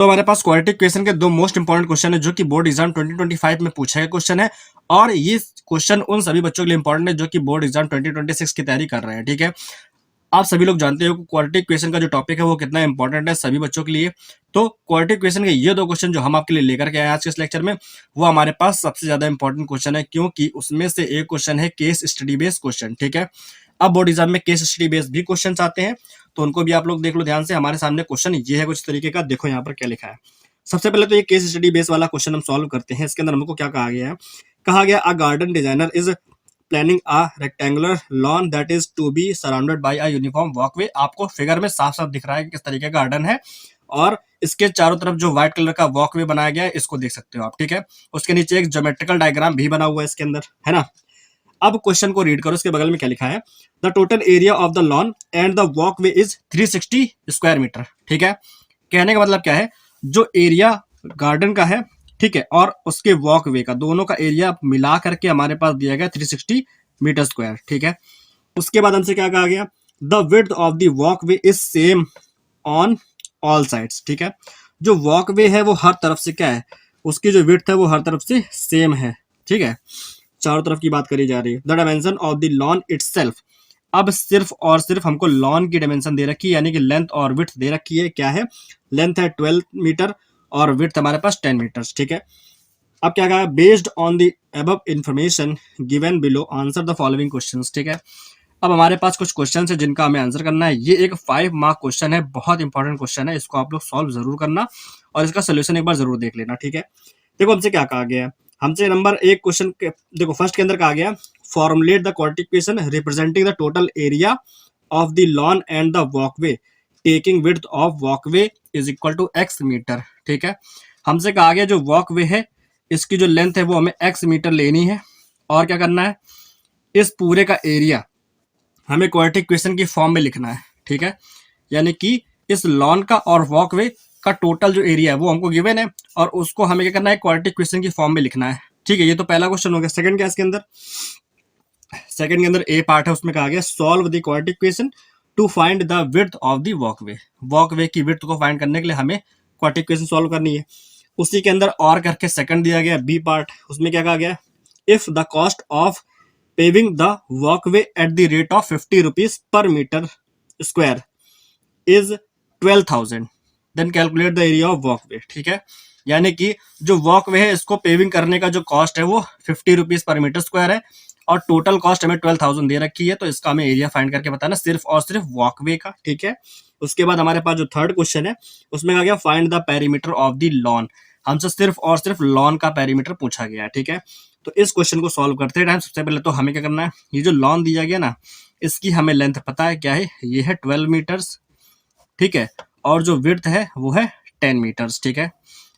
तो हमारे पास quadratic equation के दो मोस्ट इंपॉर्टेंट क्वेश्चन है जो कि बोर्ड एग्जाम 2025 में पूछा गया क्वेश्चन है, और ये क्वेश्चन उन सभी बच्चों के लिए इंपॉर्टेंट है जो कि बोर्ड एग्जाम 2026 की तैयारी कर रहे हैं। ठीक है, आप सभी लोग जानते हो कि क्वाड्रेटिक इक्वेशन का जो टॉपिक है वो कितना इंपॉर्टेंट है सभी बच्चों के लिए। तो क्वाड्रेटिक इक्वेशन के ये दो क्वेश्चन जो हम आपके लिए लेकर के आए आज के इस लेक्चर में, वो हमारे पास सबसे ज्यादा इंपॉर्टेंट क्वेश्चन है, क्योंकि उसमें से एक क्वेश्चन है केस स्टडी बेस्ड क्वेश्चन। ठीक है, अब बोर्ड एग्जाम में केस स्टडी बेस्ड भी क्वेश्चन आते हैं, तो उनको भी आप लोग देख लो ध्यान से। हमारे सामने क्वेश्चन ये है कुछ तरीके का, देखो यहाँ पर क्या लिखा है। सबसे पहले तो ये केस स्टडी बेस वाला क्वेश्चन हम सॉल्व करते हैं। इसके अंदर हमको क्या कहा गया है, कहा गया a garden designer is planning a rectangular lawn that is to be surrounded by a uniform walkway. आपको फिगर में साफ साफ दिख रहा है कि किस तरीके का गार्डन है, और इसके चारों तरफ जो व्हाइट कलर का वॉकवे बनाया गया है इसको देख सकते हो आप। ठीक है, उसके नीचे एक ज्योमेट्रिकल डायग्राम भी बना हुआ है इसके अंदर, है ना। अब क्वेश्चन को रीड करो, उसके बगल में क्या लिखा है, the total area of the lawn and the walkway is 360 square metre. ठीक है, कहने का मतलब क्या है, जो एरिया गार्डन का है, ठीक है, और उसके वॉकवे का, दोनों का एरिया मिला करके हमारे पास दिया गया 360 मीटर स्क्वायर। ठीक है, उसके बाद हमसे क्या कहा गया, the width of the walkway is same on all sides. ठीक है, जो वॉकवे है वो हर तरफ से क्या है, उसकी जो विड्थ है वो हर तरफ से सेम है। ठीक है, चारों तरफ की बात करी जा रही है। The dimension of the lawn itself, अब सिर्फ और सिर्फ हमको लॉन की डायमेंशन दे रखी है, यानी कि लेंथ और विड्थ दे रखी है। क्या है, लेंथ है 12 मीटर और विड्थ हमारे पास 10 मीटर। ठीक है, अब क्या कहा, based on the above information given below answer the following questions. ठीक है, अब हमारे पास कुछ क्वेश्चन है जिनका हमें आंसर करना है। ये एक 5 मार्क क्वेश्चन है, बहुत इंपॉर्टेंट क्वेश्चन है, इसको आप लोग सॉल्व जरूर करना और इसका सोल्यूशन एक बार जरूर देख लेना। ठीक है, देखो हमसे क्या कहा गया है, हमसे नंबर एक क्वेश्चन के देखो फर्स्ट के अंदर कहा गया, formulate the quadratic equation representing the total area of the lawn and the walkway taking width of walkway is equal to x metre. ठीक है, हमसे कहा गया जो वॉकवे है इसकी जो लेंथ है वो हमें x मीटर लेनी है, और क्या करना है, इस पूरे का एरिया हमें क्वाड्रेटिक इक्वेशन की फॉर्म में लिखना है। ठीक है, यानी कि इस लॉन का और वॉकवे का टोटल जो एरिया है वो हमको गिवन है, और उसको हमें क्या करना है, क्वाड्रेटिक इक्वेशन की फॉर्म में लिखना है। ठीक है, ये तो पहला क्वेश्चन हो गया। सेकंड क्या है इसके अंदर, सेकंड के अंदर ए पार्ट है, उसमें कहा गया solve the quadratic equation two find the width of the walkway. Walkway की विड्थ को फाइंड करने के लिए हमें क्वाड्रेटिक इक्वेशन सॉल्व करनी है। उसी के अंदर और करके सेकंड दिया गया बी पार्ट, उसमें क्या कहा गया, if the cost of paving the walkway at the rate of 50 rupees per metre square is 12,000 then calculate the area of walkway. ठीक है, यानी कि जो वॉकवे है इसको पेविंग करने का जो कॉस्ट है वो 50 रुपीज पर मीटर स्क्वायर है, और टोटल कॉस्ट हमें 12,000 दे रखी है, तो इसका हमें एरिया फाइंड करके बताना सिर्फ और सिर्फ वॉकवे का। ठीक है, उसके बाद हमारे पास जो थर्ड क्वेश्चन है उसमें कहा गया find the perimeter of the lawn, हमसे सिर्फ और सिर्फ लॉन का पेरीमीटर पूछा गया है। ठीक है, तो इस क्वेश्चन को सॉल्व करते टाइम सबसे पहले तो हमें क्या करना है, ये जो लॉन दिया गया ना इसकी हमें लेंथ पता है क्या है, ये है 12 मीटर्स। ठीक है, और जो विड्थ है वो है 10 मीटर्स। ठीक है,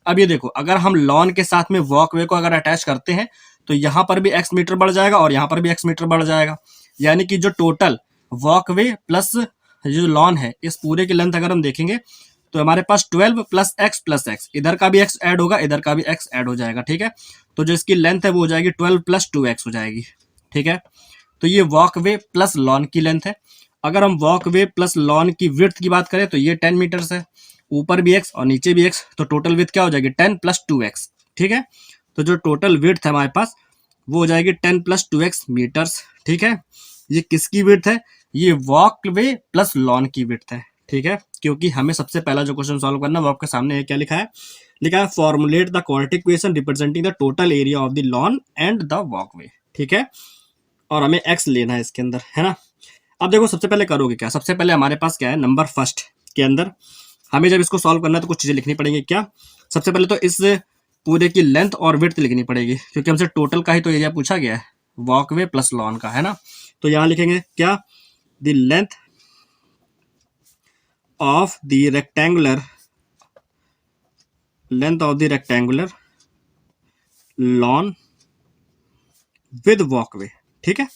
अब ये देखो, अगर हम लॉन के साथ में वॉकवे को अगर अटैच करते हैं तो यहाँ पर भी x मीटर बढ़ जाएगा और यहाँ पर भी x मीटर बढ़ जाएगा, यानी कि जो टोटल वॉकवे प्लस जो लॉन है इस पूरे की लेंथ अगर हम देखेंगे तो हमारे पास 12 प्लस x, इधर का भी x ऐड होगा, इधर का भी x ऐड हो जाएगा। ठीक है, तो जो इसकी लेंथ है वो हो जाएगी 12 प्लस 2x हो जाएगी। ठीक है, तो ये वॉकवे प्लस लॉन की लेंथ है। अगर हम वॉकवे प्लस लॉन की विड्थ की बात करें तो ये 10 मीटर्स है, ऊपर भी x और नीचे भी x, तो टोटल विड्थ क्या हो जाएगी 10 प्लस 2x। ठीक है, तो जो टोटल विड्थ है हमारे पास वो हो जाएगी 10 प्लस 2x मीटर्स। ठीक है, ये किसकी विड्थ है, ये वॉकवे प्लस लॉन की विड्थ है। ठीक है, क्योंकि हमें सबसे पहला जो क्वेश्चन सॉल्व करना है वो आपके सामने है, क्या लिखा है, लिखा है formulate the quadratic equation representing the total area of the lawn and the walkway. ठीक है, और हमें x लेना है इसके अंदर, है ना। अब देखो सबसे पहले करोगे क्या, सबसे पहले हमारे पास क्या है, नंबर फर्स्ट के अंदर हमें जब इसको सॉल्व करना है तो कुछ चीजें लिखनी पड़ेंगी। क्या, सबसे पहले तो इस पूरे की लेंथ और विड्थ लिखनी पड़ेगी, क्योंकि हमसे टोटल का ही तो एरिया पूछा गया है, वॉकवे प्लस लॉन का, है ना। तो यहां लिखेंगे क्या, the length of the rectangular lawn with walkway. ठीक है,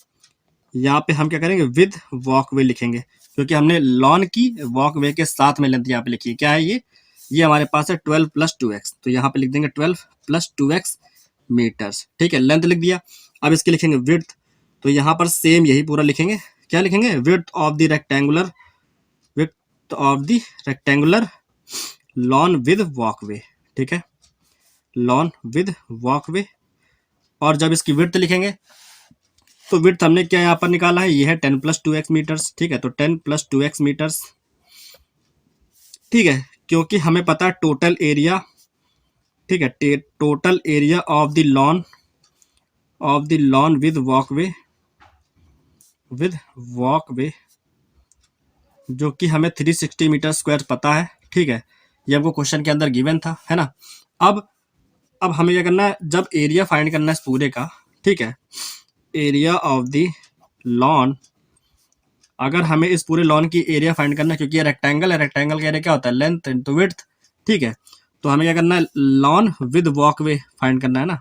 यहाँ पे हम क्या करेंगे, विद वॉकवे लिखेंगे, क्योंकि हमने लॉन की वॉकवे के साथ में लेंथ यहाँ पे लिखी है। क्या है ये हमारे पास है 12 प्लस 2x, तो यहाँ पे लिख देंगे 12 प्लस 2x मीटर्स। ठीक है, लेंथ लिख दिया। अब इसके लिखेंगे विड्थ, तो यहाँ पर सेम यही पूरा लिखेंगे, क्या लिखेंगे, width of the rectangular lawn with walkway, ठीक है, लॉन विद वॉकवे। और जब इसकी विड्थ लिखेंगे तो विड्थ हमने क्या यहाँ पर निकाला है, ये है 10 + 2x मीटर्स, ठीक है, तो 10 + 2x मीटर्स, ठीक है, क्योंकि हमें पता है टोटल एरिया, ठीक है, total area of the lawn with walkway जो कि हमें 360 मीटर स्क्वायर पता है, ठीक है, ये हमको क्वेश्चन के अंदर गिवन था, है ना। अब हमें क्या करना है, जब एरिया फाइंड करना है इस पूरे का, ठीक है, एरिया ऑफ द लॉन, अगर हमें इस पूरे लॉन की एरिया फाइंड करना है, क्योंकि ये रेक्टेंगल है, रेक्टेंगल का एरिया क्या होता है, लेंथ इनटू विड्थ, ठीक है, तो हमें क्या करना है, लॉन विद वॉकवे फाइंड करना है ना।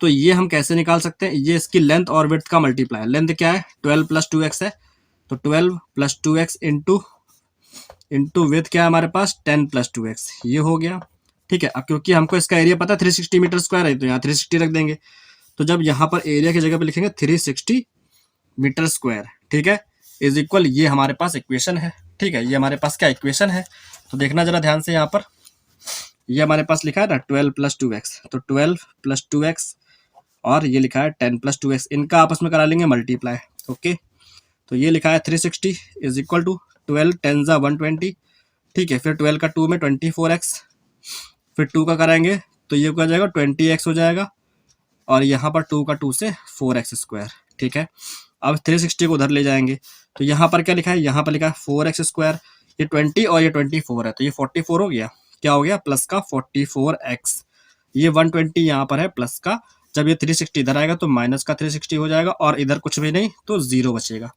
तो ये हम कैसे निकाल सकते हैं, ये इसकी लेंथ और विड्थ का मल्टीप्लाई, लेंथ क्या है 12 + 2x है, तो 12 + 2x इंटू विड्थ क्या है हमारे पास 10 + 2x, ये हो गया, ठीक है। अब क्योंकि हमको इसका एरिया पता है 360 मीटर स्क्वायर है, तो यहाँ 360 रख देंगे, तो जब यहाँ पर एरिया की जगह पे लिखेंगे 360 मीटर स्क्वायर, ठीक है, इज इक्वल, ये हमारे पास इक्वेशन है, ठीक है, ये हमारे पास क्या इक्वेशन है, तो देखना जरा ध्यान से, यहाँ पर ये हमारे पास लिखा है ना 12 + 2x, तो 12 + 2x और ये लिखा है 10 + 2x, इनका आपस में करा लेंगे मल्टीप्लाई, ओके, तो ये लिखा है 360 इज इक्वल टू 12 10 × 120, ठीक है, फिर 12 का 2 में 24x, फिर 2 का कराएंगे तो ये क्या हो जाएगा 20x हो जाएगा, और यहाँ पर 2 का 2 से 4x², ठीक है। अब 360 को उधर ले जाएंगे, तो यहाँ पर क्या लिखा है, यहाँ पर लिखा है 4x², ये 20 और ये 24 है, तो ये 44 हो गया, क्या हो गया प्लस का 44x, ये 120 यहाँ पर है प्लस का, जब ये 360 इधर आएगा तो माइनस का 360 हो जाएगा, और इधर कुछ भी नहीं तो 0 बचेगा,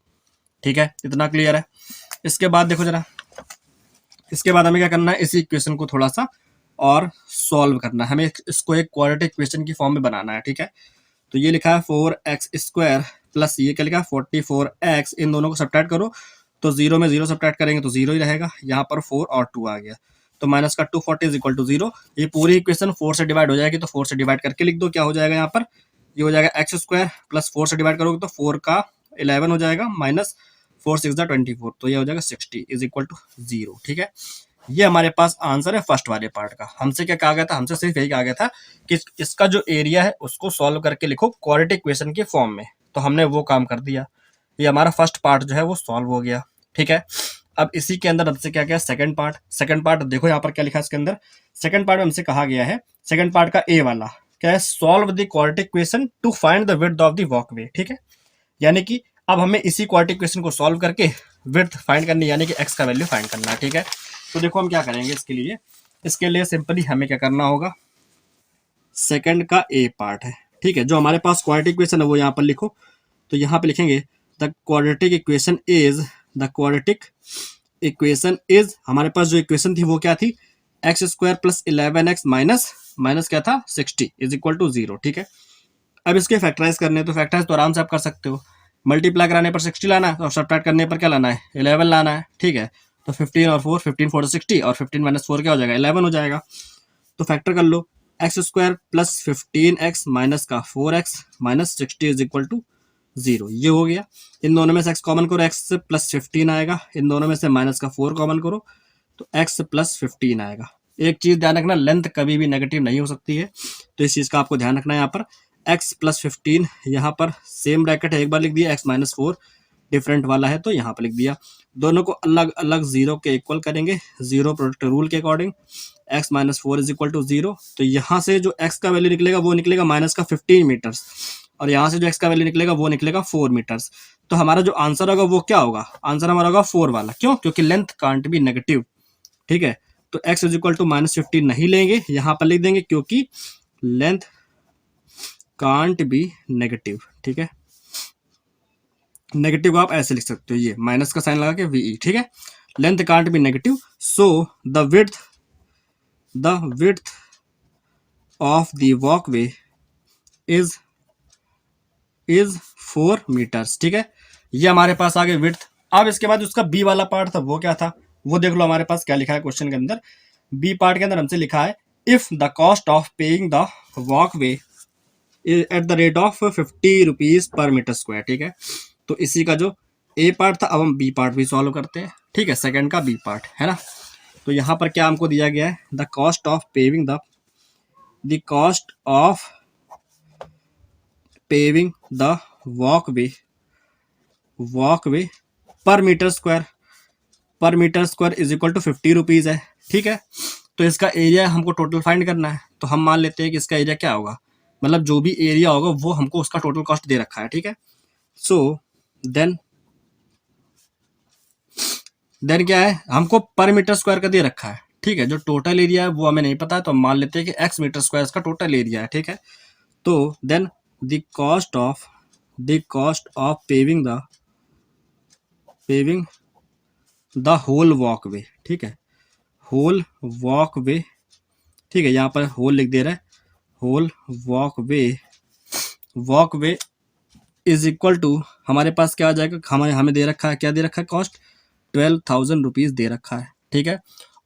ठीक है, इतना क्लियर है। इसके बाद देखो जरा, इसके बाद हमें क्या करना है, इसी इक्वेशन को थोड़ा सा और सॉल्व करना है, हमें इसको एक क्वाड्रेटिक इक्वेशन की फॉर्म में बनाना है, ठीक है। तो ये लिखा है 4x² प्लस ये क्या लिखा है 44x, इन दोनों को सब्ट्रैक्ट करो तो 0 में 0 सब्ट्रैक्ट करेंगे तो 0 ही रहेगा, यहाँ पर 4 और 2 आ गया, तो माइनस का 240 इज इक्वल टू 0, ये पूरी इक्वेशन 4 से डिवाइड हो जाएगी, तो 4 से डिवाइड करके लिख दो, क्या हो जाएगा यहाँ पर, ये हो जाएगा x² प्लस 4 से डिवाइड करोगे तो 4 का 11 हो जाएगा, माइनस 4 6 24, तो ये हो जाएगा 60 इज इक्वल टू 0, ठीक है। ये हमारे पास आंसर है फर्स्ट वाले पार्ट का। हमसे क्या कहा गया था, हमसे सिर्फ यही कहा गया था कि इसका जो एरिया है उसको सॉल्व करके लिखो क्वाड्रेटिक इक्वेशन के फॉर्म में, तो हमने वो काम कर दिया, ये हमारा फर्स्ट पार्ट जो है वो सॉल्व हो गया, ठीक है। अब इसी के अंदर हमसे क्या क्या सेकंड पार्ट देखो यहाँ पर क्या लिखा है इसके अंदर, सेकंड पार्ट में हमसे कहा गया है, सेकंड पार्ट का ए वाला क्या है, solve the quadratic equation two find the width of the walkway, ठीक है, यानी कि अब हमें इसी क्वाड्रेटिक इक्वेशन को सॉल्व करके विड्थ फाइंड करनी, यानी कि एक्स का वैल्यू फाइंड करना है, ठीक है। तो देखो हम क्या करेंगे इसके लिए सिंपली हमें क्या करना होगा, सेकंड का ए पार्ट है, ठीक है, जो हमारे पास क्वाड्रेटिक इक्वेशन है वो यहाँ पर लिखो, तो यहाँ पे लिखेंगे द क्वाड्रेटिक इक्वेशन इज हमारे पास जो इक्वेशन थी वो क्या थी, x² + 11x माइनस क्या था 60 इज इक्वल टू 0, ठीक है। अब इसके फैक्टराइज करने तो फैक्टराइज तो आराम से आप कर सकते हो, मल्टीप्लाई कराने पर 60 लाना है और सब्ट्रैक्ट करने पर क्या लाना है 11 लाना है, ठीक है, तो 15 और 4 15 4 60 और 15 - 4 क्या हो जाएगा 11 हो जाएगा, तो फैक्टर कर लो, x² + 15x माइनस का 4x minus 60 is equal to 0, ये हो गया। इन दोनों में से x कॉमन करो, x + 15 आएगा, इन दोनों में से माइनस का 4 कॉमन करो तो x + 15 आएगा। एक चीज ध्यान रखना, लेंथ कभी भी नेगेटिव नहीं हो सकती है, तो इस चीज का आपको ध्यान रखना है। यहाँ पर x + 15 यहाँ पर सेम ब्रैकेट है, एक बार लिख दिया, x - 4 डिफरेंट वाला है तो यहाँ पर लिख दिया, दोनों को अलग अलग 0 के इक्वल करेंगे, 0 प्रोडक्ट रूल के according, x - 4 is equal to 0, तो यहाँ से जो x का वैल्यू निकलेगा वो निकलेगा माइनस का 15 मीटर्स, और यहाँ से जो x का वैल्यू निकलेगा वो निकलेगा 4 मीटर्स, तो हमारा जो आंसर होगा वो क्या होगा, आंसर हमारा होगा 4 वाला, क्यों, क्योंकि लेंथ कांट बी नेगेटिव, ठीक है, तो x इज इक्वल टू -15 नहीं लेंगे, यहाँ पर लिख देंगे क्योंकि लेंथ कांट बी नेगेटिव, ठीक है, नेगेटिव आप ऐसे लिख सकते हो, ये माइनस का साइन लगा के वी, ठीक है, length can't be negative, so the width of the walkway is 4 metres, ठीक है, ये हमारे पास आ गए विड्थ। अब इसके बाद उसका बी वाला पार्ट था वो क्या था, वो देख लो हमारे पास क्या लिखा है क्वेश्चन के अंदर, बी पार्ट के अंदर हमसे लिखा है if the cost of paying the walkway at the rate of 50 rupees per metre square, ठीक है, तो इसी का जो ए पार्ट था, अब हम बी पार्ट भी सॉल्व करते हैं, ठीक है, सेकंड का बी पार्ट है ना। तो यहाँ पर क्या हमको दिया गया है, the cost of paving the cost of paving the walkway per metre square is equal to 50 rupees है। ठीक है, तो इसका एरिया हमको टोटल फाइंड करना है, तो हम मान लेते हैं कि इसका एरिया क्या होगा, मतलब जो भी एरिया होगा वो हमको उसका टोटल कॉस्ट दे रखा है। ठीक है, सो देन क्या है, हमको पर मीटर स्क्वायर का दे रखा है। ठीक है, जो टोटल एरिया है वो हमें नहीं पता है, तो हम मान लेते हैं कि x मीटर स्क्वायर इसका टोटल एरिया है। ठीक है, तो then the cost of paving the whole walkway. ठीक है, होल वॉकवे, ठीक है, यहाँ पर होल लिख दे रहा है, whole walkway is equal to, हमारे पास क्या आ जाएगा, हमें दे रखा है, क्या दे रखा है, कॉस्ट 12,000 रुपीज़ दे रखा है। ठीक है,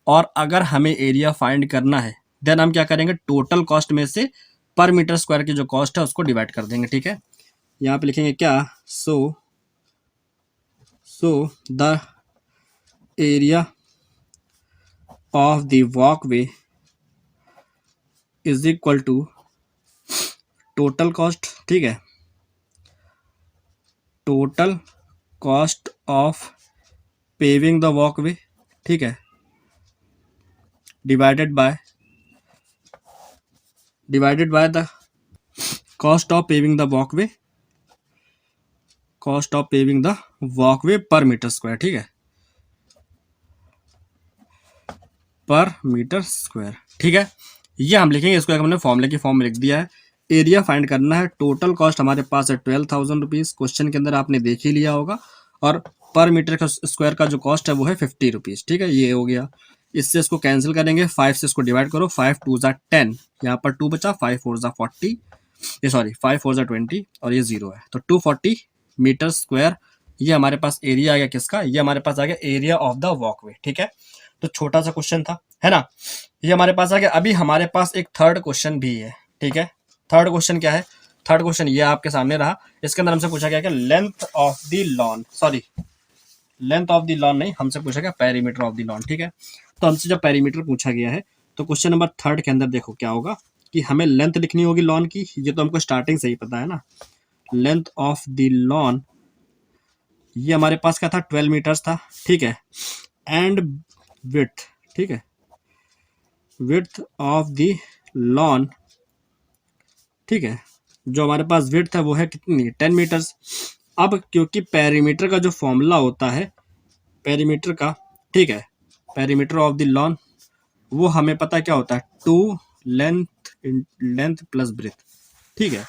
और अगर हमें एरिया फाइंड करना है देन हम क्या करेंगे, टोटल कॉस्ट में से पर मीटर स्क्वायर की जो कॉस्ट है उसको डिवाइड कर देंगे। ठीक है, यहाँ पे लिखेंगे क्या, so the area of the walkway is equal to total cost. ठीक है, total cost of paving the walkway, ठीक है, divided by the cost of paving the walkway per metre square. ठीक है, पर मीटर स्क्वायर। ठीक है, ये हम लिखेंगे, इसको हमने फॉर्मूले की फॉर्म में लिख दिया है। एरिया फाइंड करना है, टोटल कॉस्ट हमारे पास है 12,000 रुपीज़, क्वेश्चन के अंदर आपने देख ही लिया होगा, और पर मीटर का स्क्वायर का जो कॉस्ट है वो है 50 रुपीज़। ठीक है, ये हो गया, इससे इसको कैंसिल करेंगे, 5 से इसको डिवाइड करो, 5 2 ज़ा 10, यहाँ पर 2 बचा, 5 4 ज़ा 40, ये सॉरी 5 4 ज़ा 20 और ये 0 है, तो 240 मीटर स्क्वायर ये हमारे पास एरिया आ गया। किसका, ये हमारे पास आ गया एरिया ऑफ द वॉकवे। ठीक है, तो छोटा सा क्वेश्चन था, है ना, ये हमारे पास आ गया। अभी हमारे पास एक थर्ड क्वेश्चन भी है। ठीक है, थर्ड क्वेश्चन क्या है, थर्ड क्वेश्चन ये आपके सामने रहा, इसके अंदर हमसे पूछा गया कि लेंथ ऑफ द लॉन नहीं, हमसे पूछा गया पेरीमीटर ऑफ द लॉन। ठीक है, तो हमसे जब पेरीमीटर पूछा गया है तो क्वेश्चन नंबर थर्ड के अंदर देखो क्या होगा कि हमें लेंथ लिखनी होगी लॉन की, ये तो हमको स्टार्टिंग से ही पता है ना, लेंथ ऑफ द लॉन ये हमारे पास क्या था, 12 मीटर्स था। ठीक है, एंड विड्थ, ठीक है, विड्थ ऑफ द लॉन, ठीक है, जो हमारे पास विड्थ है वो है कितनी, 10 मीटर्स। अब क्योंकि पेरीमीटर का जो फॉर्मूला होता है पेरीमीटर का, ठीक है, पेरीमीटर ऑफ द लॉन वो हमें पता क्या होता है, 2 लेंथ प्लस ब्रेथ। ठीक है,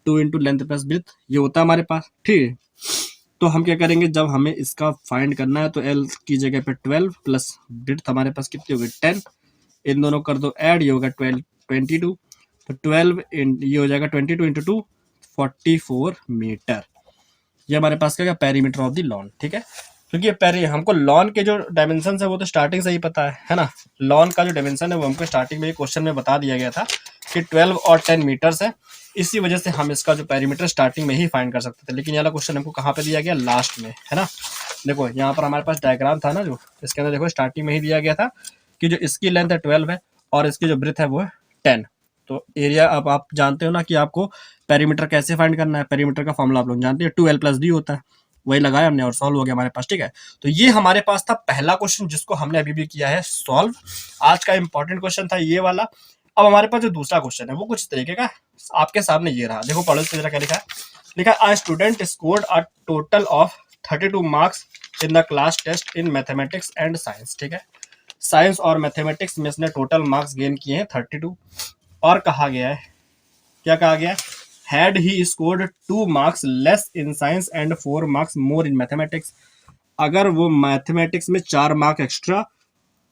2 इंटू लेंथ प्लस ब्रेथ ये होता है हमारे पास। ठीक है, तो हम क्या करेंगे, जब हमें इसका फाइंड करना है तो एल की जगह पे 12 प्लस ब्रेथ हमारे पास कितनी होगी, 10, इन दोनों कर दो ऐड, ये होगा 22, तो 12 ये हो जाएगा 22 इंटू 2 44 मीटर। ये हमारे पास क्या पेरीमीटर ऑफ द लॉन। ठीक है, क्योंकि हमको लॉन के जो डायमेंशन है वो तो स्टार्टिंग से ही पता है ना, लॉन का जो डायमेंशन है वो हमको स्टार्टिंग में क्वेश्चन में बता दिया गया था कि 12 और 10 मीटर्स है, इसी वजह से हम इसका जो पेरीमीटर स्टार्टिंग में ही फाइंड कर सकते थे। लेकिन ये वाला क्वेश्चन हमको कहाँ पे दिया गया, लास्ट में, है ना। देखो यहाँ पर हमारे पास डायग्राम था ना, जो इसके अंदर देखो स्टार्टिंग में ही दिया गया था कि जो इसकी लेंथ है 12 है और इसकी जो ब्रेथ है वो है 10। तो एरिया, अब आप जानते हो ना कि आपको पेरीमीटर कैसे फाइंड करना है, पेरीमीटर का फॉर्मूला आप लोग जानते हैं, 2l+d होता है, वही लगाया हमने और सॉल्व हो गया हमारे पास। ठीक है, तो ये हमारे पास था पहला क्वेश्चन जिसको हमने अभी भी किया है सॉल्व। आज का इंपॉर्टेंट क्वेश्चन था ये वाला। अब हमारे पास जो दूसरा क्वेश्चन है वो कुछ तरीके का आपके सामने ये रहा, देखो पढ़ो इसमें क्या लिखा है। लिखा है, student scored a total of 32 marks in the class test in mathematics and science. ठीक है, साइंस और मैथमेटिक्स में इसने टोटल मार्क्स गेन किए हैं 32, और कहा गया है, क्या कहा गया है, had he scored 2 marks less in science and 4 marks more in mathematics, अगर वो मैथमेटिक्स में 4 मार्क एक्स्ट्रा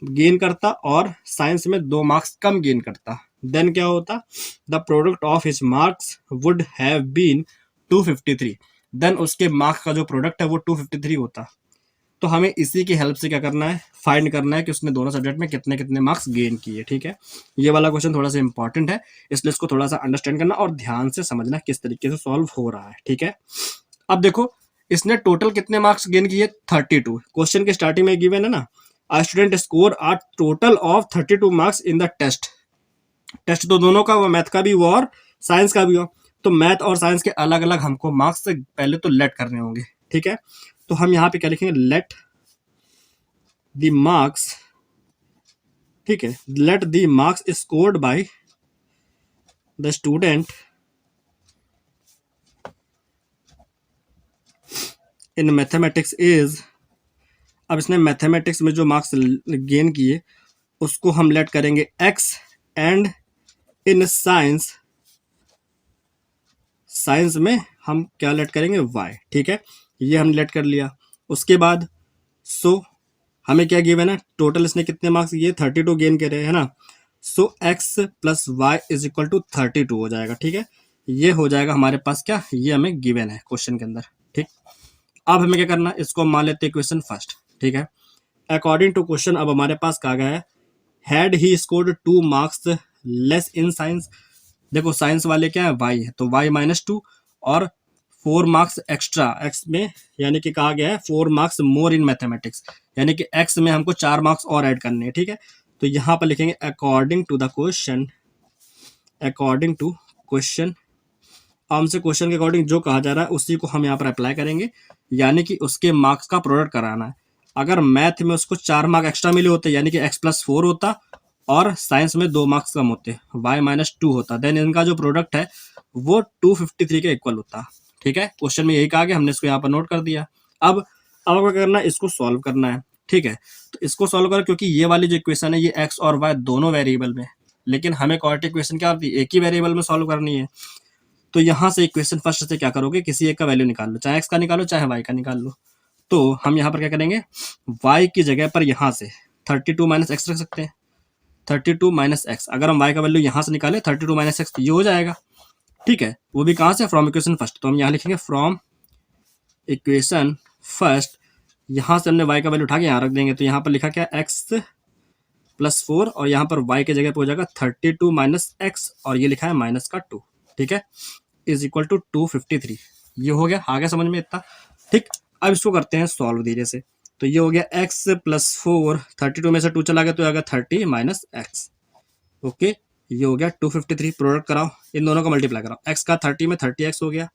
गेन करता और साइंस में 2 मार्क्स कम गेन करता, देन क्या होता, the product of his marks would have been 253, देन उसके मार्क्स का जो प्रोडक्ट है वो 253 होता। तो हमें इसी की हेल्प से क्या करना है, फाइंड करना है कि उसने दोनों सब्जेक्ट में कितने कितने मार्क्स गेन किए। ठीक है, ये वाला क्वेश्चन थोड़ा सा इंपॉर्टेंट है, इसलिए इसको थोड़ा सा अंडरस्टैंड करना और ध्यान से समझना किस तरीके से सॉल्व हो रहा है। ठीक है, अब देखो इसने टोटल कितने मार्क्स गेन किए, 32, क्वेश्चन के स्टार्टिंग में गिवन है ना, a student score a total of 32 marks in the test. Test तो दोनों का हुआ, मैथ का भी हुआ और साइंस का भी हुआ। तो मैथ और साइंस के अलग अलग हमको मार्क्स पहले तो लेट करने होंगे, ठीक है। तो हम यहाँ पे क्या लिखेंगे, लेट द मार्क्स, ठीक है, let the marks scored by the student in mathematics is. अब इसने मैथमेटिक्स में जो मार्क्स गेन किए उसको हम लेट करेंगे x, and in science, science में हम क्या लेट करेंगे, वाई, ठीक है। ये हम लेट कर लिया। उसके बाद सो हमें क्या गिवन है, टोटल इसने कितने मार्क्स, ये 32 गेन करे है ना। So X plus Y is equal to 32 हो जाएगा, ठीक है। ये हो जाएगा हमारे पास क्या, ये हमें गिवन है क्वेश्चन के अंदर, ठीक। अब हमें क्या करना है, इसको मान लेते हैं क्वेश्चन फर्स्ट, ठीक है। अकॉर्डिंग टू क्वेश्चन अब हमारे पास कहा गया है, had he scored 2 marks less in science. देखो साइंस वाले क्या है, वाई है, तो वाई -2 और 4 मार्क्स एक्स्ट्रा एक्स में, यानी कि कहा गया है 4 मार्क्स मोर इन मैथमेटिक्स, यानी कि एक्स में हमको 4 मार्क्स और ऐड करने हैं, ठीक है। तो यहाँ पर लिखेंगे according to the question, according to question, हमसे क्वेश्चन के अकॉर्डिंग जो कहा जा रहा है उसी को हम यहाँ पर अप्लाई करेंगे, यानी कि उसके मार्क्स का प्रोडक्ट कराना है। अगर मैथ में उसको 4 मार्क एक्स्ट्रा मिले होते, यानी कि x + 4 होता, और साइंस में 2 मार्क्स कम होते, y -2 होता, देन इनका जो प्रोडक्ट है वो 253 के इक्वल होता, ठीक है। क्वेश्चन में यही कहा गया, हमने इसको यहाँ पर नोट कर दिया। अब क्या करना है, इसको सॉल्व करना है, ठीक है। तो इसको सॉल्व कर, क्योंकि ये वाली जो इक्वेशन है ये x और y दोनों वेरिएबल में, लेकिन हमें क्वाड्रेटिक इक्वेशन क्या होती है, एक ही वेरिएबल में सॉल्व करनी है। तो यहाँ से इक्वेशन फर्स्ट से क्या करोगे, किसी एक का वैल्यू निकाल लो, चाहे x का निकालो चाहे y का निकाल लो। तो हम यहाँ पर क्या करेंगे, y की जगह पर यहाँ से 32 - x रख सकते हैं, 32 - x। अगर हम y का वैल्यू यहाँ से निकाले 32 - x, ये हो जाएगा, ठीक है। वो भी कहाँ से, फ्रॉम इक्वेशन फर्स्ट। तो हम यहाँ लिखेंगे फ्रॉम इक्वेशन फर्स्ट, यहाँ से हमने y का वैल्यू उठा के यहाँ रख देंगे। तो यहाँ पर लिखा क्या, x + 4 और यहाँ पर y के जगह पर हो जाएगा 32 - x और ये लिखा है -2, ठीक है, इज इक्वल टू 253। ये हो गया, आ गया समझ में इतना, ठीक। अब इसको करते हैं सॉल्व धीरे से। तो ये हो गया x + 4, 32 में से 2 चला गया तो आ गया 30 - x, ओके। ये हो गया 253। प्रोडक्ट कराओ, इन दोनों का मल्टीप्लाई कराओ, x का 30 में 30x हो गया,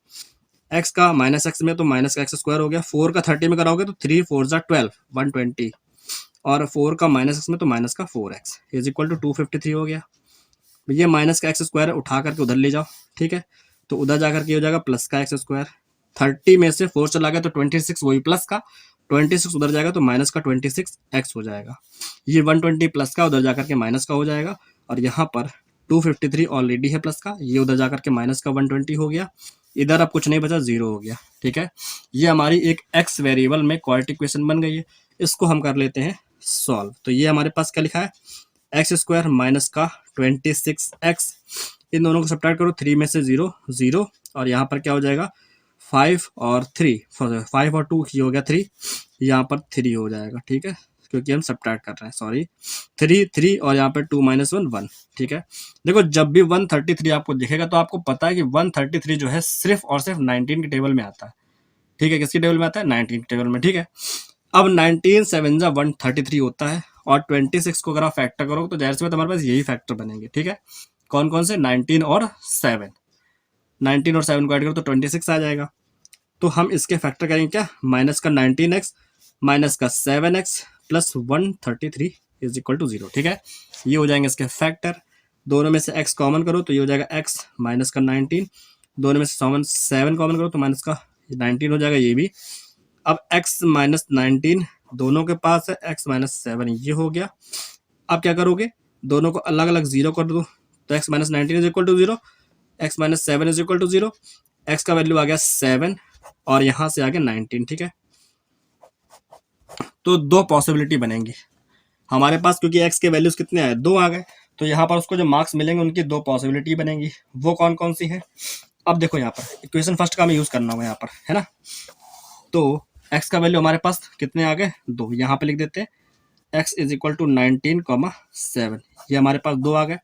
x का -x में तो -x² हो गया, 4 का 30 में कराओगे तो 3 4 = 12, 120, और 4 का -x में तो -4x इज इक्वल टू 253 हो गया। ये माइनस का x² उठा करके उधर ले जाओ, ठीक है। तो उधर जाकर के हो जाएगा प्लस का x², 30 में से 4 चला गया तो 26, वही प्लस का 26 उधर जाएगा तो माइनस का 26x हो जाएगा। ये 120 प्लस का उधर जाकर के माइनस का हो जाएगा, और यहाँ पर 253 ऑलरेडी है प्लस का, ये उधर जाकर के माइनस का 120 हो गया, इधर अब कुछ नहीं बचा, 0 हो गया, ठीक है। ये हमारी एक x वेरिएबल में क्वाड्रेटिक इक्वेशन बन गई है। इसको हम कर लेते हैं सॉल्व। तो ये हमारे पास क्या लिखा है, x² माइनस का 26x, इन दोनों को सब्ट्रैक्ट करो, 3 में से 0 0, और यहाँ पर क्या हो जाएगा 5 और 3, 5 और 2 ये हो गया 3, यहाँ पर 3 हो जाएगा, ठीक है, क्योंकि हम सब्ट्रैक्ट कर रहे हैं, सॉरी 3 3, और यहाँ पर 2 - 1 1, ठीक है। देखो जब भी 133 आपको दिखेगा तो आपको पता है कि 133 जो है सिर्फ और सिर्फ 19 के टेबल में आता है, ठीक है। किसके टेबल में आता है, 19 के टेबल में, ठीक है। अब 19 7 = 133 होता है, और 26 को अगर आप फैक्टर करो तो जाहिर सी बात हमारे पास यही फैक्टर बनेंगे, ठीक है। कौन कौन से, 19 और 7, 19 और 7 को ऐड करो तो 26 आ जाएगा। तो हम इसके फैक्टर करेंगे क्या, माइनस का 19x माइनस का 7x plus 133 is equal to 0, ठीक है। ये हो जाएंगे इसके फैक्टर। दोनों में से x कॉमन करो तो ये हो जाएगा x माइनस का 19, दोनों में से 7 कॉमन करो तो माइनस का 19 हो जाएगा ये भी। अब x - 19 दोनों के पास है, x - 7 ये हो गया। अब क्या करोगे, दोनों को अलग अलग 0 कर दो, तो x - 19 is equal to 0, x - 7 is equal to 0, x का वैल्यू आ गया 7 और यहाँ से आ गया 19, ठीक है। तो 2 पॉसिबिलिटी बनेंगी हमारे पास, क्योंकि x के वैल्यूज कितने आए, 2 आ गए, तो यहाँ पर उसको जो मार्क्स मिलेंगे उनकी 2 पॉसिबिलिटी बनेंगी। वो कौन कौन सी है, अब देखो यहाँ पर इक्वेशन फर्स्ट का हमें यूज करना होगा यहाँ पर, है ना। तो x का वैल्यू हमारे पास कितने आ गए, 2, यहाँ पे लिख देते हैं x इज इक्वल टू 19,7, ये हमारे पास 2 आ गए।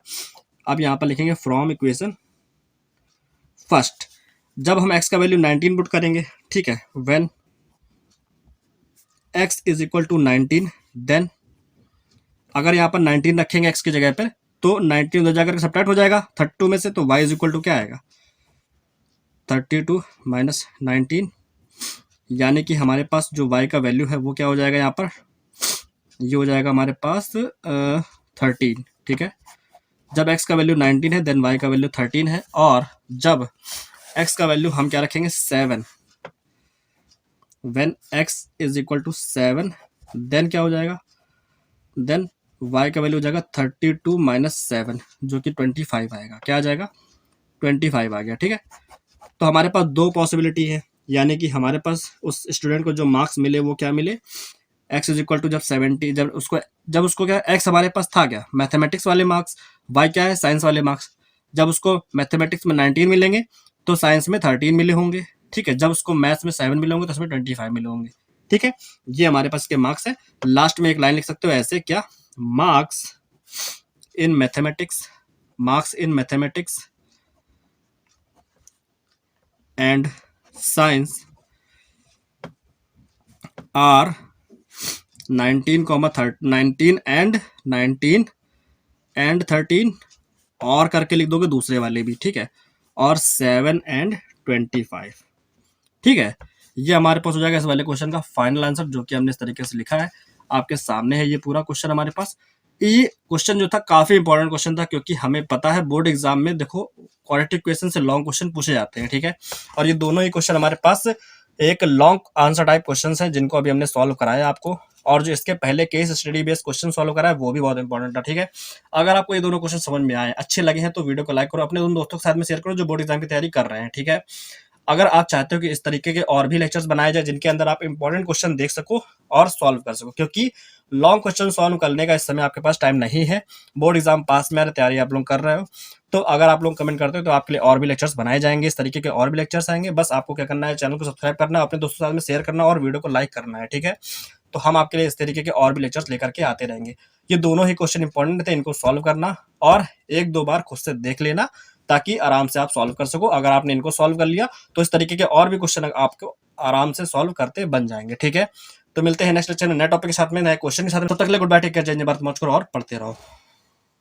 अब यहाँ पर लिखेंगे फ्रॉम इक्वेशन फर्स्ट, जब हम x का वैल्यू 19 पुट करेंगे, ठीक है, when x is equal to 19 then अगर यहाँ पर 19 रखेंगे x की जगह पर तो 19 उधर जाकर सब्ट्रैक्ट हो जाएगा 32 में से, तो y इज इक्वल टू क्या आएगा 32 माइनस 19, यानी कि हमारे पास जो y का वैल्यू है वो क्या हो जाएगा यहाँ पर, ये हो जाएगा हमारे पास 13। ठीक है, जब x का वैल्यू 19 है देन y का वैल्यू 13 है, और जब x का वैल्यू हम क्या रखेंगे 7, when x is equal to 7 then क्या हो जाएगा, देन y का वैल्यू हो जाएगा 32 माइनस 7 जो कि 25 आएगा। क्या आ जाएगा 25 आ गया। ठीक है, तो हमारे पास दो पॉसिबिलिटी है, यानी कि हमारे पास उस स्टूडेंट को जो मार्क्स मिले वो क्या मिले, x इज इक्वल टू जब 70, जब उसको क्या x हमारे पास था क्या मैथमेटिक्स वाले मार्क्स, y क्या है साइंस वाले मार्क्स, जब उसको मैथमेटिक्स में 19 मिलेंगे तो साइंस में 13 मिले होंगे। ठीक है, जब उसको मैथ्स में 7 मिले होंगे तो उसमें 25 मिले होंगे। ठीक है, ये हमारे पास के मार्क्स है। लास्ट में एक लाइन लिख सकते हो ऐसे, क्या, marks in mathematics and science are 19 and 13 और करके लिख दोगे दूसरे वाले भी। ठीक है, और 7 एंड 25। ठीक है, ये हमारे पास हो जाएगा इस वाले क्वेश्चन का फाइनल आंसर, जो कि हमने इस तरीके से लिखा है, आपके सामने है ये पूरा क्वेश्चन हमारे पास। ये क्वेश्चन जो था काफी इंपॉर्टेंट क्वेश्चन था, क्योंकि हमें पता है बोर्ड एग्जाम में देखो क्वाड्रेटिक क्वेश्चन से लॉन्ग क्वेश्चन पूछे जाते हैं। ठीक है, और ये दोनों ही क्वेश्चन हमारे पास एक लॉन्ग आंसर टाइप क्वेश्चन है, जिनको अभी हमने सॉल्व कराया आपको, और जो इसके पहले case study based question solve करा है वो भी बहुत इंपॉर्टेंट था। ठीक है, अगर आपको ये दोनों क्वेश्चन समझ में आए, अच्छे लगे हैं, तो वीडियो को लाइक करो, अपने उन दोस्तों के साथ में शेयर करो जो बोर्ड एग्जाम की तैयारी कर रहे हैं। ठीक है, अगर आप चाहते हो कि इस तरीके के और भी लेक्चर्स बनाए जाए जिनके अंदर आप इंपॉर्टेंट क्वेश्चन देख सको और सॉल्व कर सको, क्योंकि लॉन्ग क्वेश्चन सॉल्व करने का इस समय आपके पास टाइम नहीं है, बोर्ड एग्जाम पास में तैयारी आप लोग कर रहे हो, तो अगर आप लोग कमेंट करते हो तो आपके लिए और भी लेक्चर्स बनाए जाएंगे, इस तरीके के और भी लेक्चर्स आएंगे। बस आपको क्या करना है, चैनल को सब्सक्राइब करना है, अपने दोस्तों के साथ में शेयर करना और वीडियो को लाइक करना है। ठीक है, तो हम आपके लिए इस तरीके के और भी लेक्चर्स लेकर के आते रहेंगे। ये दोनों ही क्वेश्चन इंपॉर्टेंट थे, इनको सॉल्व करना और एक दो बार खुद से देख लेना, ताकि आराम से आप सॉल्व कर सको। अगर आपने इनको सॉल्व कर लिया तो इस तरीके के और भी क्वेश्चन आपको आराम से सॉल्व करते बन जाएंगे। ठीक है, तो मिलते हैं नेक्स्ट लेक्चर में नए टॉपिक के साथ में, नए क्वेश्चन के साथ में। तब तक के लिए गुड बाय, टेक केयर, जय हिंद, भारत, मौज करो और पढ़ते रहो।